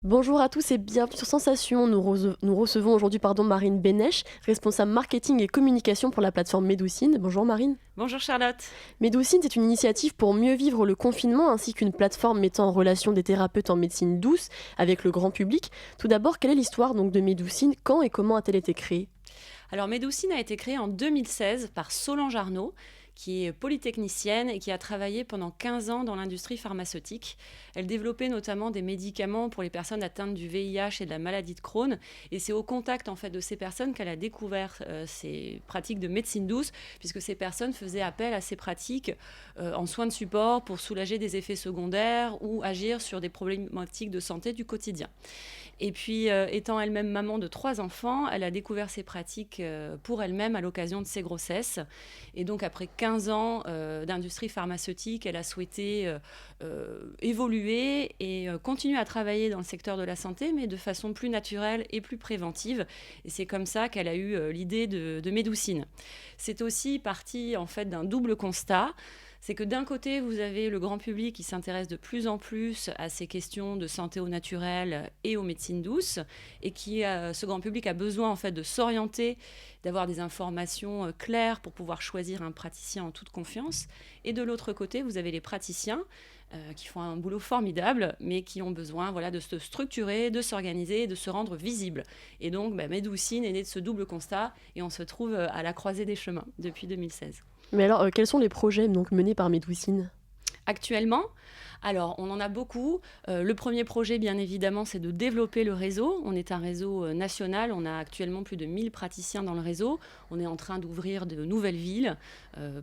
Bonjour à tous et bienvenue sur Sensation. Nous recevons aujourd'hui Marine Bénèche, responsable marketing et communication pour la plateforme Médoucine. Bonjour Marine. Bonjour Charlotte. Médoucine, c'est une initiative pour mieux vivre le confinement ainsi qu'une plateforme mettant en relation des thérapeutes en médecine douce avec le grand public. Tout d'abord, quelle est l'histoire de Médoucine? Quand et comment a-t-elle été créée? Alors Médoucine a été créée en 2016 par Solange Arnaud, qui est polytechnicienne et qui a travaillé pendant 15 ans dans l'industrie pharmaceutique. Elle développait notamment des médicaments pour les personnes atteintes du VIH et de la maladie de Crohn. Et c'est au contact de ces personnes qu'elle a découvert ces pratiques de médecine douce, puisque ces personnes faisaient appel à ces pratiques en soins de support pour soulager des effets secondaires ou agir sur des problématiques de santé du quotidien. Et puis, étant elle-même maman de 3 enfants, elle a découvert ces pratiques pour elle-même à l'occasion de ses grossesses. Et donc, après 15 ans d'industrie pharmaceutique, elle a souhaité évoluer et continuer à travailler dans le secteur de la santé, mais de façon plus naturelle et plus préventive. Et c'est comme ça qu'elle a eu l'idée de Médoucine. C'est aussi parti, en fait, d'un double constat. C'est que d'un côté, vous avez le grand public qui s'intéresse de plus en plus à ces questions de santé au naturel et aux médecines douces, et ce grand public a besoin en fait de s'orienter, d'avoir des informations claires pour pouvoir choisir un praticien en toute confiance. Et de l'autre côté, vous avez les praticiens qui font un boulot formidable, mais qui ont besoin de se structurer, de s'organiser, de se rendre visibles. Et donc, Médoucine est née de ce double constat, et on se trouve à la croisée des chemins depuis 2016. Mais alors, quels sont les projets menés par Médoucine? Actuellement, alors on en a beaucoup. Le premier projet, bien évidemment, c'est de développer le réseau. On est un réseau national. On a actuellement plus de 1000 praticiens dans le réseau. On est en train d'ouvrir de nouvelles villes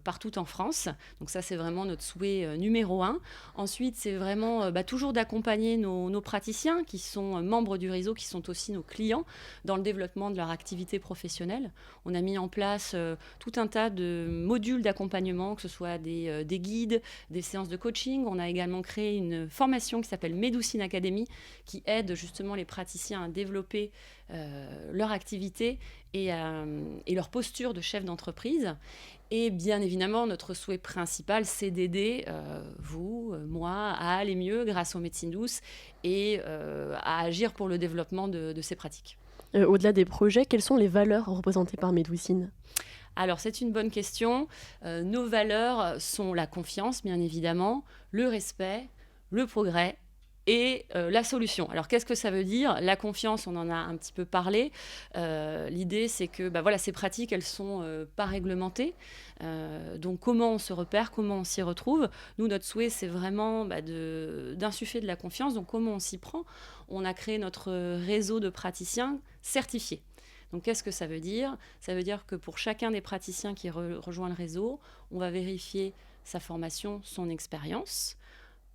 partout en France. Donc ça, c'est vraiment notre souhait numéro 1. Ensuite, c'est vraiment toujours d'accompagner nos praticiens qui sont membres du réseau, qui sont aussi nos clients dans le développement de leur activité professionnelle. On a mis en place tout un tas de modules d'accompagnement, que ce soit des guides, des séances de coaching. On a également créé une formation qui s'appelle Médoucine Academy, qui aide justement les praticiens à développer leur activité et leur posture de chef d'entreprise. Et bien évidemment, notre souhait principal, c'est d'aider vous, moi, à aller mieux grâce aux médecines douces et à agir pour le développement de ces pratiques. Au-delà des projets, quelles sont les valeurs représentées par Médoucine? Alors, c'est une bonne question. Nos valeurs sont la confiance, bien évidemment, le respect, le progrès et la solution. Alors, qu'est-ce que ça veut dire? La confiance, on en a un petit peu parlé. L'idée, c'est que ces pratiques, elles sont pas réglementées. Donc, comment on se repère, comment on s'y retrouve? Nous, notre souhait, c'est vraiment d'insuffler de la confiance. Donc, comment on s'y prend? On a créé notre réseau de praticiens certifiés. Donc, qu'est-ce que ça veut dire? Ça veut dire que pour chacun des praticiens qui rejoint le réseau, on va vérifier sa formation, son expérience,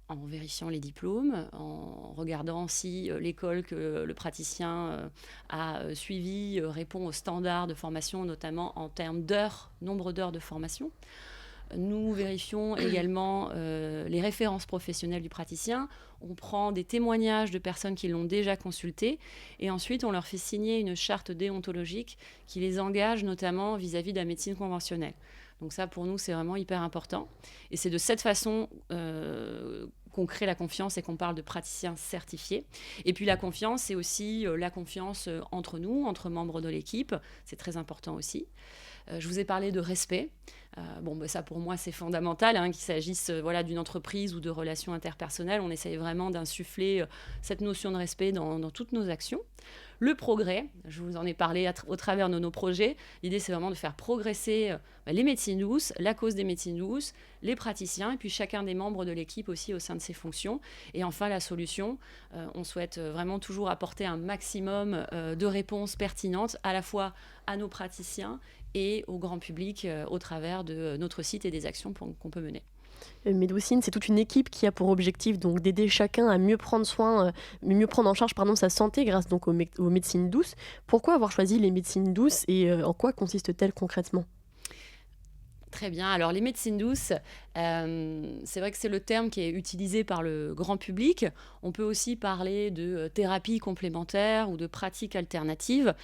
en vérifiant les diplômes, en regardant si l'école que le praticien a suivie répond aux standards de formation, notamment en termes d'heures, nombre d'heures de formation. Nous vérifions également les références professionnelles du praticien. On prend des témoignages de personnes qui l'ont déjà consulté et ensuite on leur fait signer une charte déontologique qui les engage notamment vis-à-vis de la médecine conventionnelle. Donc ça, pour nous, c'est vraiment hyper important. Et c'est de cette façon qu'on crée la confiance et qu'on parle de praticiens certifiés. Et puis la confiance, c'est aussi la confiance entre nous, entre membres de l'équipe. C'est très important aussi. Je vous ai parlé de respect. Ça, pour moi, c'est fondamental, qu'il s'agisse d'une entreprise ou de relations interpersonnelles. On essaye vraiment d'insuffler cette notion de respect dans toutes nos actions. Le progrès, je vous en ai parlé au travers de nos projets. L'idée, c'est vraiment de faire progresser les médecines douces, la cause des médecines douces, les praticiens, et puis chacun des membres de l'équipe aussi au sein de ses fonctions. Et enfin, la solution, on souhaite vraiment toujours apporter un maximum de réponses pertinentes, à la fois à nos praticiens et au grand public au travers de notre site et des actions qu'on peut mener. Médoucine, c'est toute une équipe qui a pour objectif d'aider chacun à mieux prendre en charge sa santé grâce aux médecines douces. Pourquoi avoir choisi les médecines douces et en quoi consistent-elles concrètement? Très bien. Alors, les médecines douces, c'est vrai que c'est le terme qui est utilisé par le grand public. On peut aussi parler de thérapie complémentaire ou de pratiques alternatives.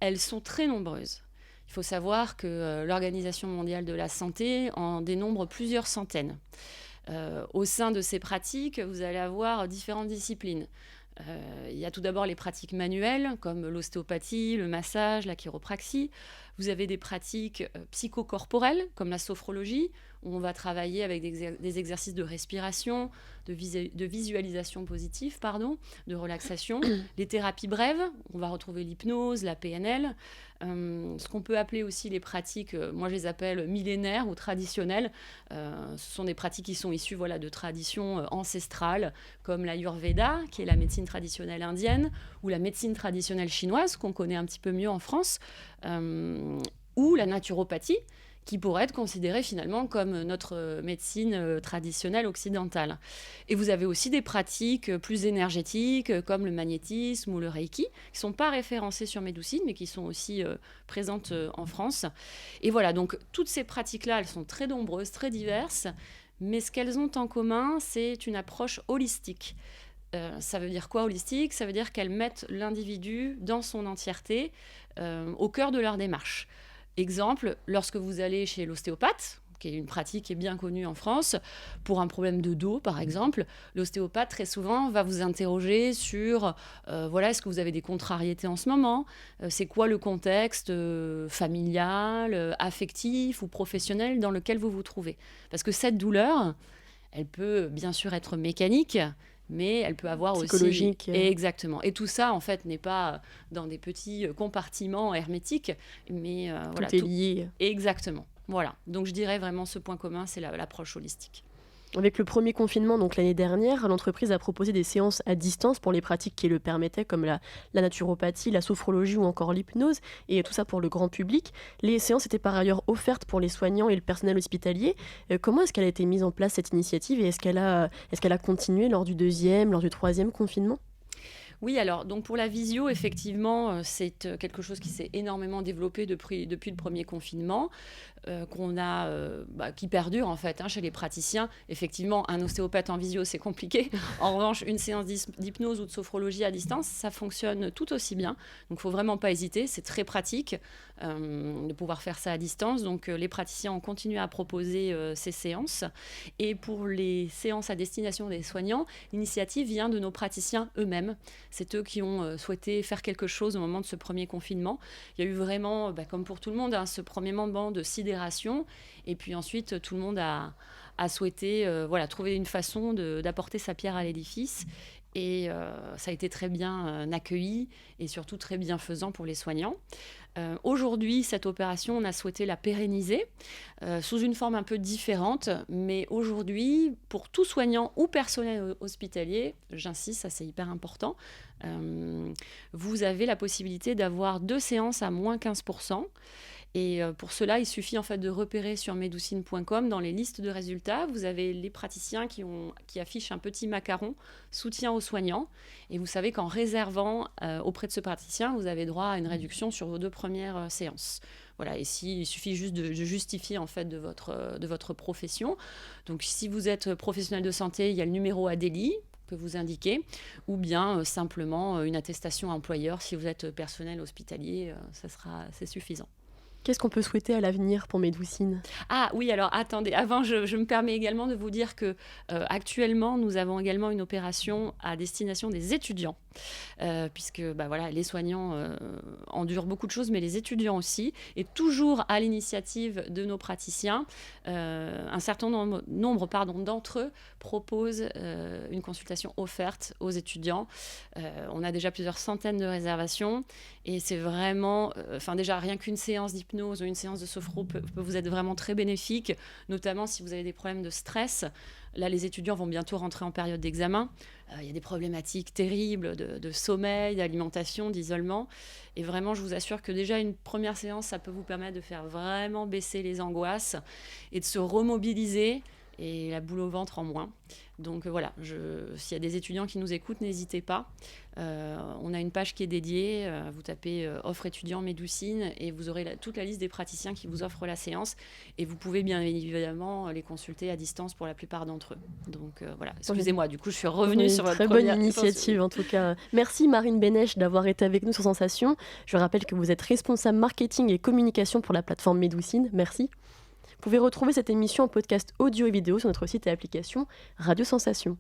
Elles sont très nombreuses. Il faut savoir que l'Organisation mondiale de la santé en dénombre plusieurs centaines. Au sein de ces pratiques, vous allez avoir différentes disciplines. Il y a tout d'abord les pratiques manuelles, comme l'ostéopathie, le massage, la chiropraxie. Vous avez des pratiques psychocorporelles, comme la sophrologie, où on va travailler avec des exercices de respiration, de visualisation positive, de relaxation. Les thérapies brèves, on va retrouver l'hypnose, la PNL. Ce qu'on peut appeler aussi les pratiques, moi je les appelle millénaires ou traditionnelles. Ce sont des pratiques qui sont issues de traditions ancestrales, comme l'Ayurveda, qui est la médecine traditionnelle indienne, ou la médecine traditionnelle chinoise, qu'on connaît un petit peu mieux en France, ou la naturopathie, qui pourrait être considérée finalement comme notre médecine traditionnelle occidentale. Et vous avez aussi des pratiques plus énergétiques, comme le magnétisme ou le reiki, qui ne sont pas référencées sur Médoucine, mais qui sont aussi présentes en France. Et voilà, donc toutes ces pratiques-là, elles sont très nombreuses, très diverses, mais ce qu'elles ont en commun, c'est une approche holistique. Ça veut dire quoi, holistique ? Ça veut dire qu'elles mettent l'individu dans son entièreté au cœur de leur démarche. Exemple, lorsque vous allez chez l'ostéopathe, qui est une pratique qui est bien connue en France, pour un problème de dos, par exemple, l'ostéopathe, très souvent, va vous interroger sur, est-ce que vous avez des contrariétés en ce moment ? C'est quoi le contexte familial, affectif ou professionnel dans lequel vous vous trouvez ? Parce que cette douleur, elle peut bien sûr être mécanique, mais elle peut avoir psychologique. Aussi... Exactement. Et tout ça, en fait, n'est pas dans des petits compartiments hermétiques, mais tout est lié. Exactement. Voilà. Donc, je dirais vraiment ce point commun, c'est l'approche holistique. Avec le premier confinement, donc l'année dernière, l'entreprise a proposé des séances à distance pour les pratiques qui le permettaient, comme la naturopathie, la sophrologie ou encore l'hypnose, et tout ça pour le grand public. Les séances étaient par ailleurs offertes pour les soignants et le personnel hospitalier. Comment est-ce qu'elle a été mise en place, cette initiative, et est-ce qu'elle a continué lors du deuxième, lors du troisième confinement ? Oui, alors, donc pour la visio, effectivement, c'est quelque chose qui s'est énormément développé depuis le premier confinement, qui perdure en fait chez les praticiens. Effectivement, un ostéopathe en visio, c'est compliqué. En revanche, une séance d'hypnose ou de sophrologie à distance, ça fonctionne tout aussi bien. Donc, il ne faut vraiment pas hésiter. C'est très pratique de pouvoir faire ça à distance. Donc, les praticiens ont continué à proposer ces séances. Et pour les séances à destination des soignants, l'initiative vient de nos praticiens eux-mêmes. C'est eux qui ont souhaité faire quelque chose au moment de ce premier confinement. Il y a eu vraiment, comme pour tout le monde, ce premier moment de sidération. Et puis ensuite, tout le monde a souhaité trouver une façon d'apporter sa pierre à l'édifice. Et ça a été très bien accueilli et surtout très bienfaisant pour les soignants. Aujourd'hui, cette opération, on a souhaité la pérenniser sous une forme un peu différente. Mais aujourd'hui, pour tout soignant ou personnel hospitalier, j'insiste, ça c'est hyper important, vous avez la possibilité d'avoir 2 séances à moins 15%. Et pour cela, il suffit en fait de repérer sur medoucine.com dans les listes de résultats. Vous avez les praticiens qui affichent un petit macaron soutien aux soignants. Et vous savez qu'en réservant auprès de ce praticien, vous avez droit à une réduction sur vos 2 premières séances. Voilà, et il suffit juste de justifier en fait de votre profession. Donc si vous êtes professionnel de santé, il y a le numéro ADELI que vous indiquez, ou bien simplement une attestation employeur. Si vous êtes personnel hospitalier, c'est suffisant. Qu'est-ce qu'on peut souhaiter à l'avenir pour Médoucine ? Ah oui, alors attendez, avant je me permets également de vous dire que actuellement nous avons également une opération à destination des étudiants, puisque les soignants endurent beaucoup de choses, mais les étudiants aussi, et toujours à l'initiative de nos praticiens, un certain nombre d'entre eux proposent une consultation offerte aux étudiants. On a déjà plusieurs centaines de réservations, et c'est vraiment, déjà rien qu'une séance d'hypnose ou une séance de sophro peut vous être vraiment très bénéfique, notamment si vous avez des problèmes de stress. Là, les étudiants vont bientôt rentrer en période d'examen. Il y a des problématiques terribles de sommeil, d'alimentation, d'isolement. Et vraiment, je vous assure que déjà, une première séance, ça peut vous permettre de faire vraiment baisser les angoisses et de se remobiliser et la boule au ventre en moins. Donc voilà, s'il y a des étudiants qui nous écoutent, n'hésitez pas. On a une page qui est dédiée. Vous tapez offre étudiant Médoucine et vous aurez toute la liste des praticiens qui vous offrent la séance. Et vous pouvez bien évidemment les consulter à distance pour la plupart d'entre eux. Donc voilà, excusez-moi, du coup je suis revenue sur votre première... Très bonne initiative en tout cas. Merci Marine Bénèche d'avoir été avec nous sur Sensation. Je rappelle que vous êtes responsable marketing et communication pour la plateforme Médoucine. Merci. Vous pouvez retrouver cette émission en podcast audio et vidéo sur notre site et application Radio Sensation.